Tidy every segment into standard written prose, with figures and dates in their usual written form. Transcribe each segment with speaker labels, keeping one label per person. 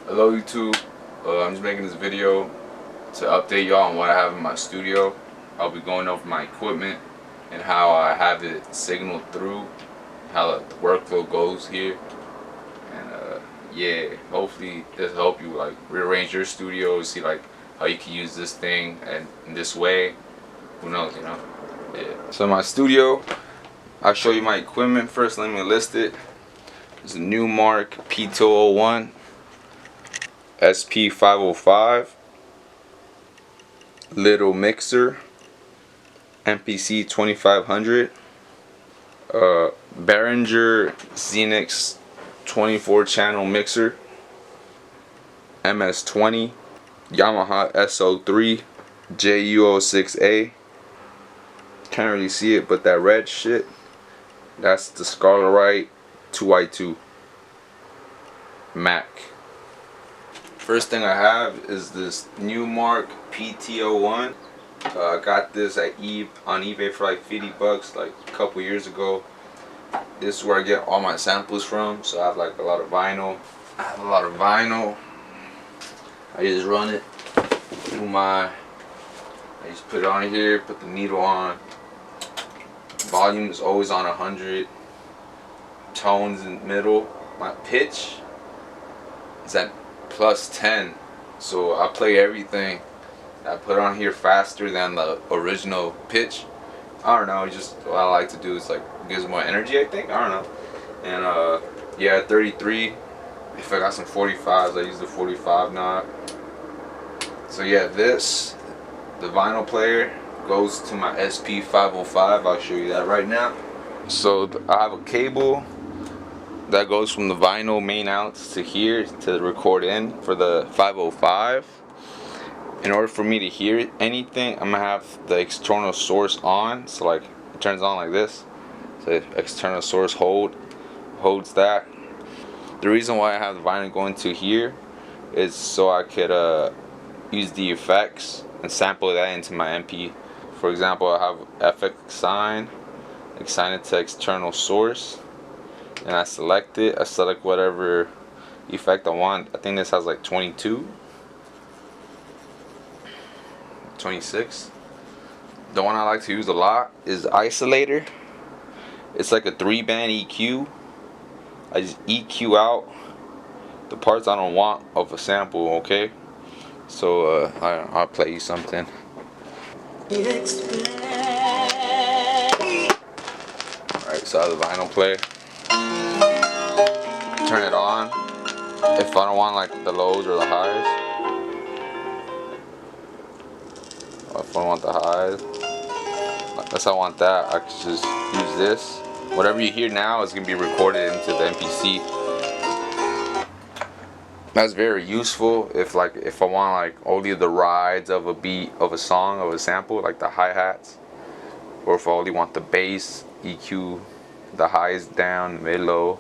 Speaker 1: Hello YouTube, I'm just making this video to update y'all on what I have in my studio. I'll be going over my equipment and how I have it signaled through, how the workflow goes here, and yeah, hopefully this will help you like rearrange your studio, see like how you can use this thing and in this way. Who knows, you know? Yeah. So my studio, I'll show you my equipment first. Let me list it. It's a numark P201. SP505, little mixer, MPC 2500, Behringer xenyx 24 channel mixer, MS20, Yamaha SO3, JU06A. Can't really see it, but that red shit, that's the Scarlet 2i2 Mac. First thing I have is this numark PT01. I got this at on eBay for like 50 bucks like a couple years ago. This is where I get all my samples from. So I have like a lot of vinyl. I just run it through I just put it on here, put the needle on. Volume is always on 100. Tones in the middle. My pitch is at +10, so I play everything I put on here faster than the original pitch. I don't know, just what I like to do is like gives more energy, I think. I don't know. And yeah, 33. If I got some 45s, I use the 45 knob. So yeah, the vinyl player goes to my SP505. I'll show you that right now. So I have a cable that goes from the vinyl main outs to here to the record in for the 505. In order for me to hear anything, I'm gonna have the external source on. So like it turns on like this. So the external source holds that. The reason why I have the vinyl going to here is so I could use the effects and sample that into my MP. For example, I have FX sign, assign it to external source. And I select it. I select whatever effect I want. I think this has like 22, 26. The one I like to use a lot is Isolator. It's like a 3-band EQ. I just EQ out the parts I don't want of a sample, okay? So I'll play you something. Alright, so I have the vinyl player. Turn it on if I don't want like the lows or the highs. Or if I don't want the highs, unless I want that, I can just use this. Whatever you hear now is gonna be recorded into the MPC. That's very useful if I want like only the rides of a beat of a song of a sample, like the hi-hats, or if I only want the bass, EQ the highs down, mid low,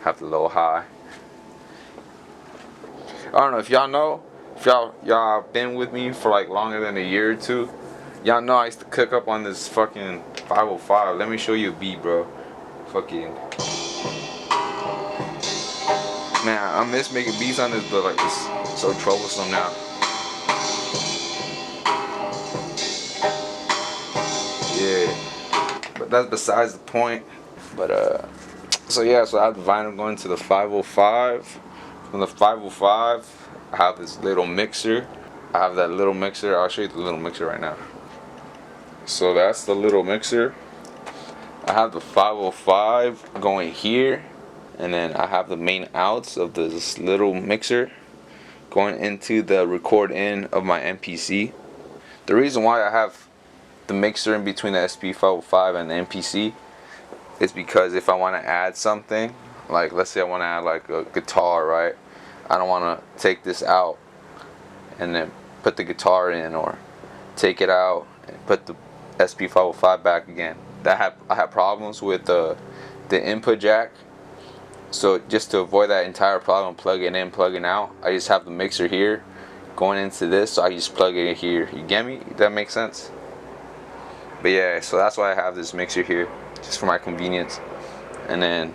Speaker 1: have the low high. I don't know if y'all know, if y'all been with me for like longer than a year or two, y'all know I used to cook up on this fucking 505. Let me show you a beat, bro. Fucking man, I miss making beats on this, but like it's so troublesome now. Yeah, but that's besides the point. But so yeah, so I have the vinyl going to the 505. From the 505, I have this little mixer. I have that little mixer. I'll show you the little mixer right now. So that's the little mixer. I have the 505 going here, and then I have the main outs of this little mixer going into the record in of my MPC. The reason why I have the mixer in between the SP505 and the MPC is because if I want to add something, like let's say I want to add like a guitar, right? I don't want to take this out and then put the guitar in, or take it out and put the SP505 back again. I have problems with the input jack. So just to avoid that entire problem, plugging in, plugging out, I just have the mixer here going into this, so I just plug it in here. You get me? That makes sense? But yeah, so that's why I have this mixer here, just for my convenience. And then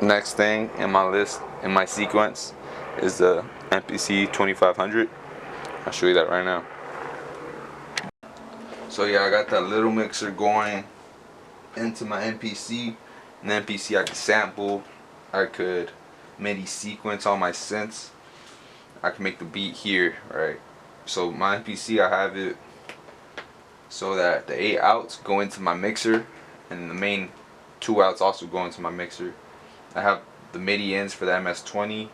Speaker 1: next thing in my list, in my sequence, is the MPC 2500. I'll show you that right now. So yeah, I got that little mixer going into my MPC. An MPC I could sample, I could MIDI sequence all my synths, I can make the beat here, right? So my MPC, I have it so that the 8 outs go into my mixer, and the main 2 outs also go into my mixer. I have the MIDI ins for the MS-20,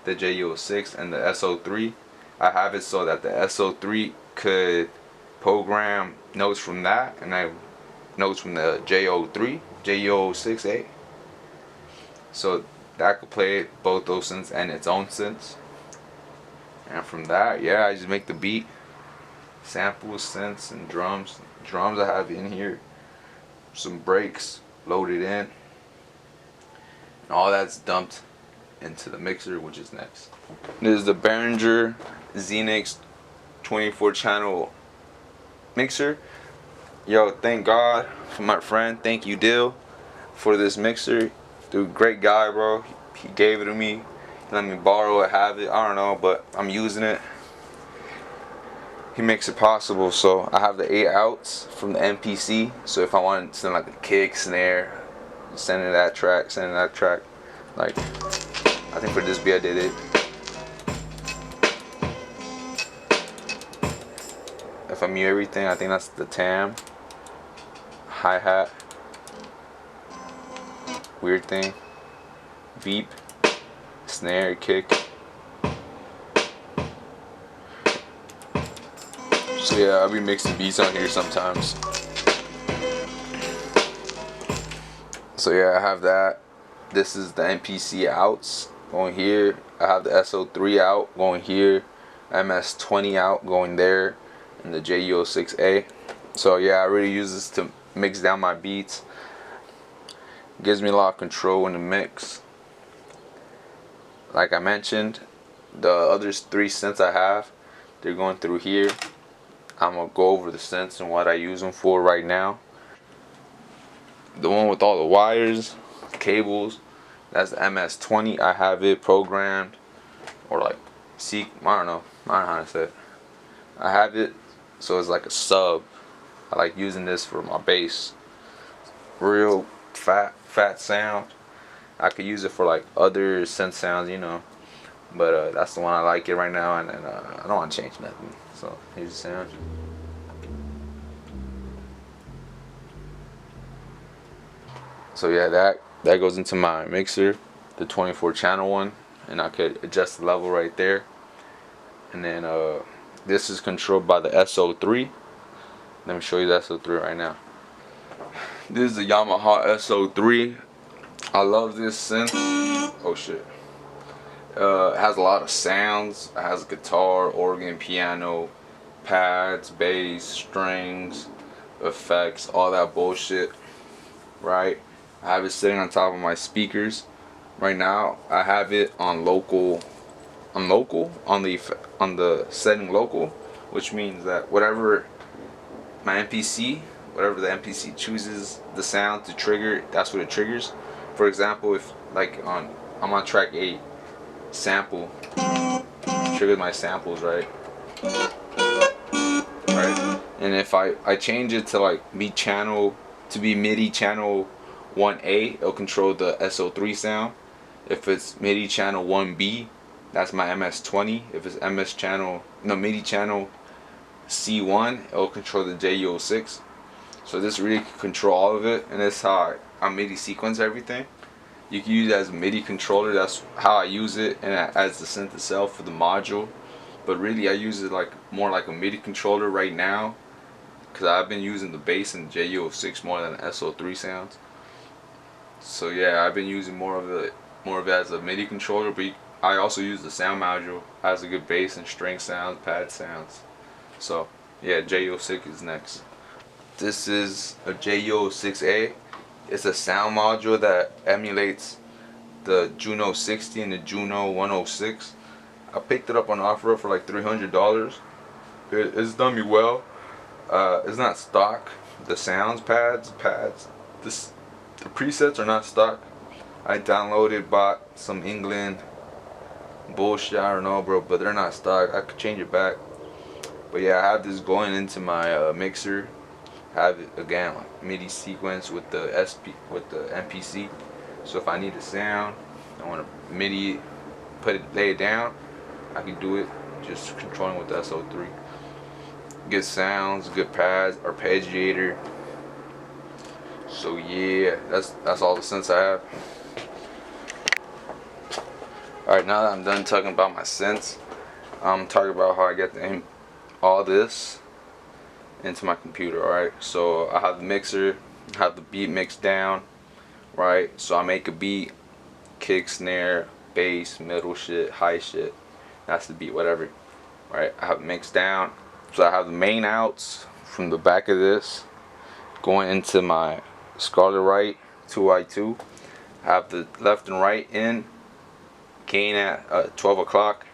Speaker 1: the J06, and the SO3. I have it so that the SO3 could program notes from that, and I notes from the J03, J06A. So that could play both those synths and its own synths. And from that, yeah, I just make the beat, samples, synths, and drums. Drums I have in here, some breaks loaded in, and all that's dumped into the mixer, which is next. This is the Behringer xenyx 24 channel mixer. Yo, thank God for my friend, thank you Dill, for this mixer. Dude, great guy, bro. He gave it to me, he let me borrow it, have it, I don't know, but I'm using it. He makes it possible. So I have the 8 outs from the MPC, so if I want to send like a kick, snare, sending that track, like I think for this beat I did it. If I mute everything, I think that's the tam, hi-hat, weird thing, beep, snare, kick. So yeah, I'll be mixing beats on here sometimes. So yeah, I have that. This is the MPC outs going here. I have the SO3 out going here, MS-20 out going there, and the J06A. So yeah, I really use this to mix down my beats. Gives me a lot of control in the mix. Like I mentioned, the other 3 synths I have, they're going through here. I'm gonna go over the synths and what I use them for right now. The one with all the wires, cables, that's the MS-20. I have it programmed, or like I don't know how to say it. I have it so it's like a sub. I like using this for my bass. Real fat sound. I could use it for like other synth sounds, you know, but that's the one I like it right now, and I don't want to change nothing. So here's the sound. So yeah, that goes into my mixer, the 24 channel one, and I could adjust the level right there. And then this is controlled by the SO3. Let me show you the SO3 right now. This is the Yamaha SO3. I love this synth. Oh shit. It has a lot of sounds. It has guitar, organ, piano, pads, bass, strings, effects, all that bullshit. Right? I have it sitting on top of my speakers. Right now, I have it on local, on the setting local, which means that whatever my MPC, whatever the MPC chooses the sound to trigger, that's what it triggers. For example, if like I'm on track 8, sample, trigger my samples, right? Right. And if I change it to like MIDI channel, to be MIDI channel 1A, it'll control the SO3 sound. If it's MIDI channel 1B, that's my MS-20. If it's MIDI channel C1, it'll control the J06. So this really can control all of it, and that's how I MIDI sequence everything. You can use it as a MIDI controller. That's how I use it, and as the synth itself for the module. But really, I use it like more like a MIDI controller right now, because I've been using the bass and J06 more than the SO3 sounds. So yeah, I've been using more of it as a MIDI controller. But I also use the sound module. It has a good bass and string sounds, pad sounds. So yeah, J06 is next. This is a J06A. It's a sound module that emulates the Juno 60 and the Juno 106. I picked it up on offer for like $300. It's done me well. It's not stock. The sounds pads, the presets are not stock. I downloaded, bought some England bullshit, I don't know, bro, but they're not stock. I could change it back. But yeah, I have this going into my mixer. Have it again like MIDI sequence with the MPC. So if I need a sound, I want to MIDI lay it down, I can do it just controlling with the SO3. Good sounds, good pads, arpeggiator. So yeah, that's all the synths I have. Alright, now that I'm done talking about my synths, I'm talking about how I get all this into my computer. Alright, so I have the mixer, I have the beat mixed down, right? So I make a beat, kick, snare, bass, middle shit, high shit. That's the beat, whatever. Right? I have it mixed down. So I have the main outs from the back of this going into my Scarlet Right 2i2. I have the left and right in, gain at 12 o'clock.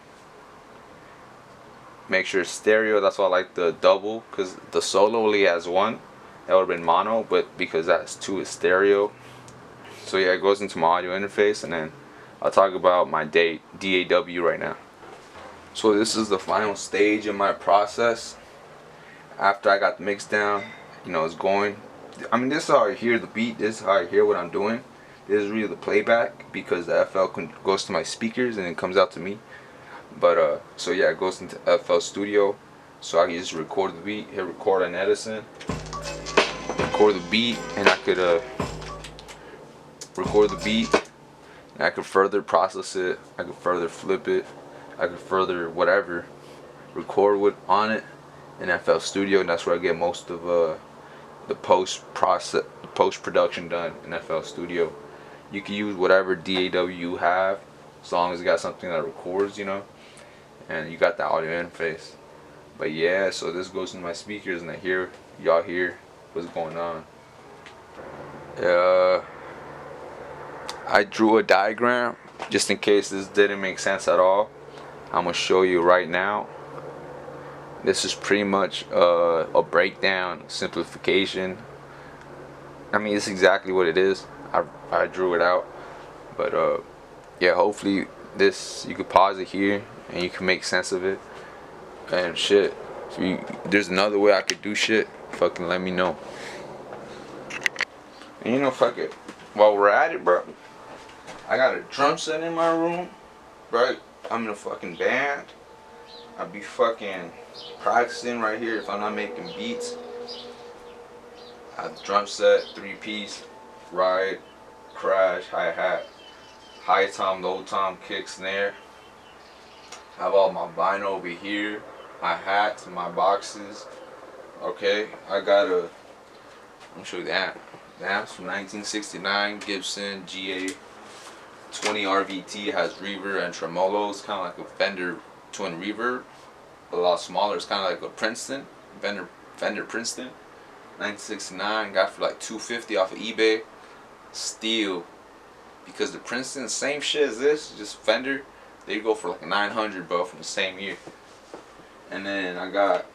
Speaker 1: Make sure it's stereo. That's why I like the double, because the solo only has one. That would have been mono, but because that's two, it's stereo. So yeah, it goes into my audio interface, and then I'll talk about my DAW right now. So this is the final stage in my process. After I got the mix down, you know, it's going. I mean, this is how I hear the beat. This is how I hear what I'm doing. This is really the playback, because the FL goes to my speakers and it comes out to me. But so yeah, it goes into FL Studio, so I can just record the beat, hit record on Edison, record the beat, and I could record the beat, and I could further process it, I could further flip it, I could further whatever record with on it in FL Studio, and that's where I get most of the post production done in FL Studio. You can use whatever DAW you have, as long as you got something that records, you know, and you got the audio interface. But yeah, so this goes into my speakers, and y'all hear what's going on. I drew a diagram just in case this didn't make sense at all. I'm gonna show you right now. This is pretty much a breakdown, simplification. I mean, it's exactly what it is. I drew it out, but yeah, hopefully this, you could pause it here and you can make sense of it and shit. If there's another way I could do shit, fucking let me know. And you know, fuck it, while we're at it, bro, I got a drum set in my room, right? I'm in a fucking band. I be fucking practicing right here if I'm not making beats. I have the drum set, 3-piece, ride, crash, hi-hat, high tom, low tom, kick, snare. I have all my vinyl over here, my hats, my boxes. Okay, I got let me show you the amp. The amp's from 1969, Gibson GA 20 RVT. It has reverb and tremolo. It's kind of like a Fender twin reverb, a lot smaller. It's kind of like a Princeton, Fender Princeton, 1969. Got for like $250 off of eBay. Steal, because the Princeton, same shit as this, just Fender. They go for like $900, bro, from the same year. And then I got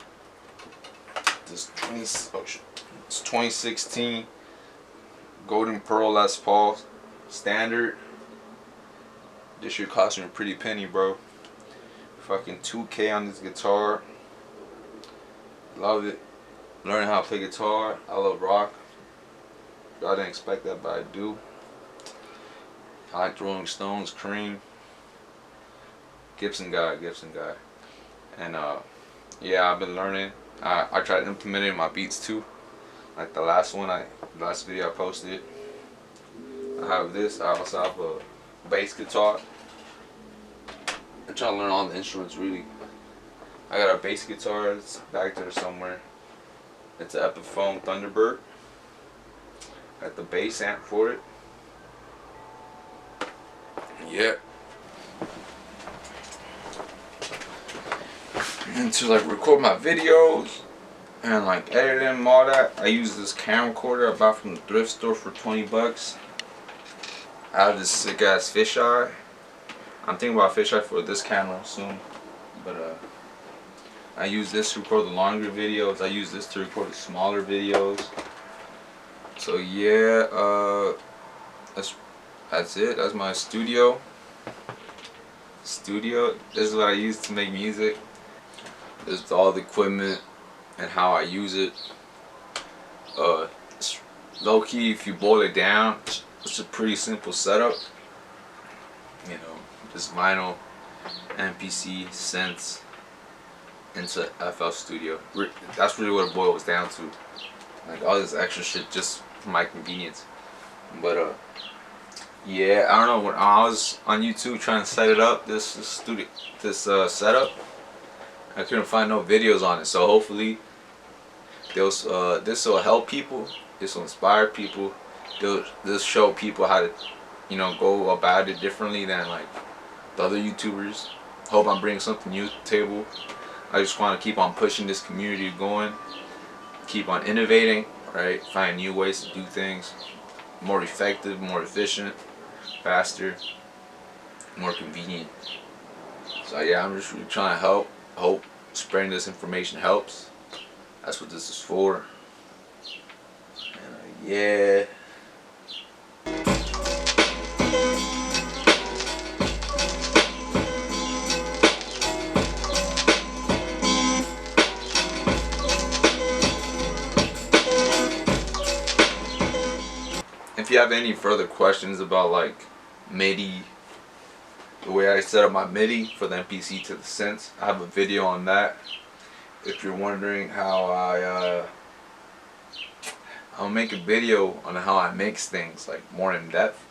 Speaker 1: this 2016 Golden Pearl Les Paul standard. This shit cost me a pretty penny, bro. Fucking $2K on this guitar. Love it. Learning how to play guitar. I love rock. I didn't expect that, but I do. I like the Rolling Stones, Cream. Gibson guy. And yeah, I've been learning. I tried implementing my beats too. Like the last video I posted. I have this. I also have a bass guitar. I'm trying to learn all the instruments really. I got a bass guitar, it's back there somewhere. It's an Epiphone Thunderbird. Got the bass amp for it. Yeah. And to like record my videos and like edit them, all that, I use this camcorder I bought from the thrift store for 20 bucks. I have this sick ass fisheye. I'm thinking about fisheye for this camera soon, but I use this to record the longer videos. I use this to record the smaller videos. So yeah, that's it. That's my studio. Studio. This is what I use to make music. This is all the equipment and how I use it. Low key, if you boil it down, it's a pretty simple setup. You know, just vinyl, MPC, synths, into FL Studio. That's really what it boils down to. Like all this extra shit just for my convenience. But yeah, I don't know, when I was on YouTube trying to set it up, this setup, I couldn't find no videos on it. So hopefully this will help people. This will inspire people. This show people how to, you know, go about it differently than like the other YouTubers. Hope I'm bringing something new to the table. I just want to keep on pushing this community going. Keep on innovating, right? Find new ways to do things. More effective, more efficient, faster, more convenient. So yeah, I'm just really trying to help. Hope spreading this information helps. That's what this is for. And yeah. If you have any further questions about like MIDI, the way I set up my MIDI for the MPC to the synths, I have a video on that. If you're wondering how I'll make a video on how I mix things like more in depth.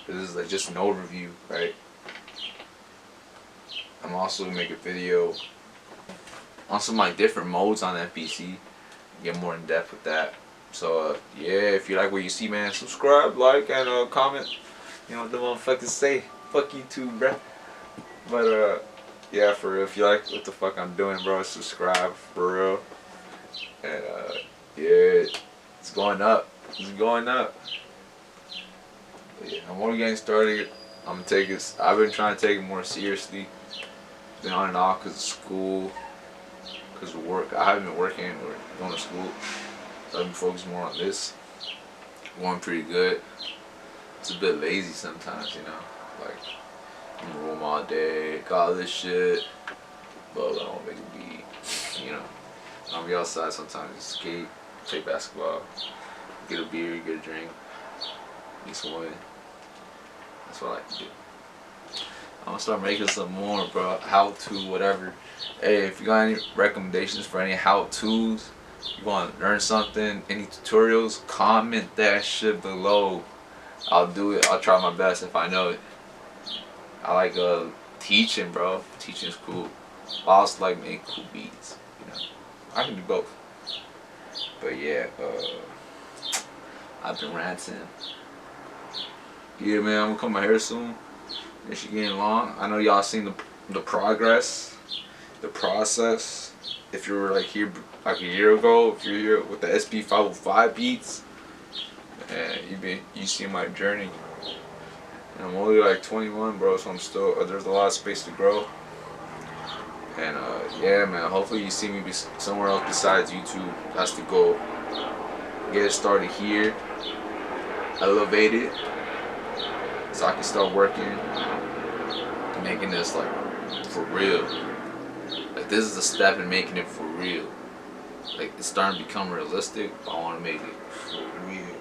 Speaker 1: This is like just an overview, right? I'm also gonna make a video on some like different modes on MPC, get more in depth with that. So yeah, if you like what you see, man, subscribe, like, and comment. You know what the motherfuckers say. Fuck you too, bruh. But yeah, for real, if you like what the fuck I'm doing, bro, subscribe for real. And yeah, it's going up. It's going up. But yeah, I'm only getting started. I'm gonna take it. I've been trying to take it more seriously. Been on and off because of school, because of work. I haven't been working or going to school. So I've been focused more on this. Going pretty good. It's a bit lazy sometimes, you know. Like, in the room all day, got all this shit. But I don't make a beat, you know. I'll be outside sometimes, skate, play basketball, get a beer, get a drink, eat some wood. That's what I like to do. I'm gonna start making some more, bro. How to, whatever. Hey, if you got any recommendations for any how-tos, you want to learn something, any tutorials, comment that shit below. I'll do it. I'll try my best if I know it. I like teaching, bro. Teaching is cool. I also like making cool beats. You know, I can do both. But yeah, I've been ranting. Yeah, man, I'm gonna cut my hair soon. This shit getting long. I know y'all seen the progress, the process. If you were like here like a year ago, if you're here with the SP505 beats, and you see my journey. And I'm only like 21, bro, so I'm still there's a lot of space to grow. And yeah, man, hopefully you see me somewhere else besides YouTube. That's the goal. Get it started here, elevate it, so I can start working, making this like for real. Like this is a step in making it for real. Like it's starting to become realistic, but I want to make it for real.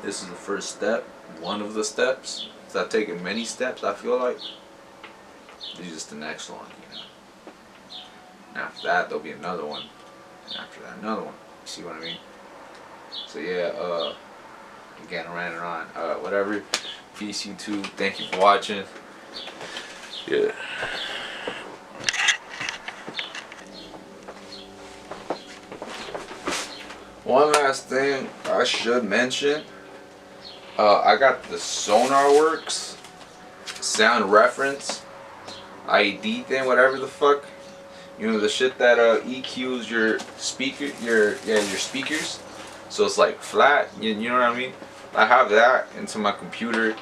Speaker 1: This is the first step, one of the steps. So I've taken many steps, I feel like. This is just the next one, you know. And after that, there'll be another one. And after that, another one. You see what I mean? So yeah, again, I ran it on. Whatever. Peace, YouTube. Thank you for watching. Yeah. One last thing I should mention. I got the sonarworks sound reference ID thing, whatever the fuck. You know, the shit that EQs your speakers. So it's like flat, you know what I mean? I have that into my computer.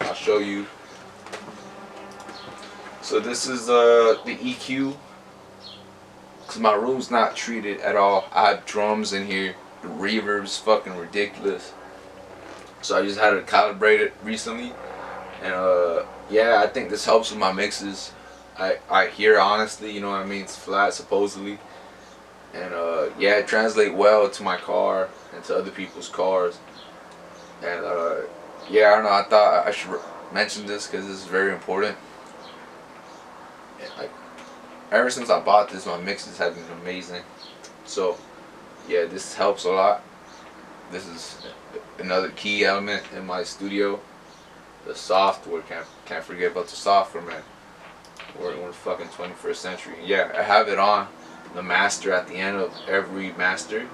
Speaker 1: I'll show you. So this is the EQ. Cause my room's not treated at all. I have drums in here. The reverb's fucking ridiculous. So I just had to calibrate it recently, And yeah, I think this helps with my mixes. I hear honestly, you know what I mean. It's flat supposedly, and yeah, it translates well to my car and to other people's cars. And yeah, I don't know. I thought I should mention this because this is very important. And, like, ever since I bought this, my mixes have been amazing. So yeah, this helps a lot. This is another key element in my studio. The software, can't forget about the software, man. We're in the fucking 21st century. Yeah, I have it on the master at the end of every master.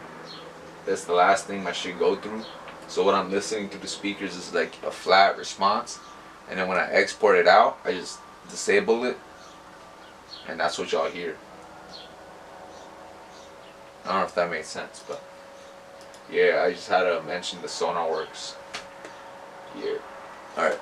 Speaker 1: That's the last thing my shit go through. So what I'm listening to the speakers is like a flat response, and then when I export it out, I just disable it, and that's what y'all hear. I don't know if that made sense, but yeah, I just had to mention the sonarworks. Yeah. All right.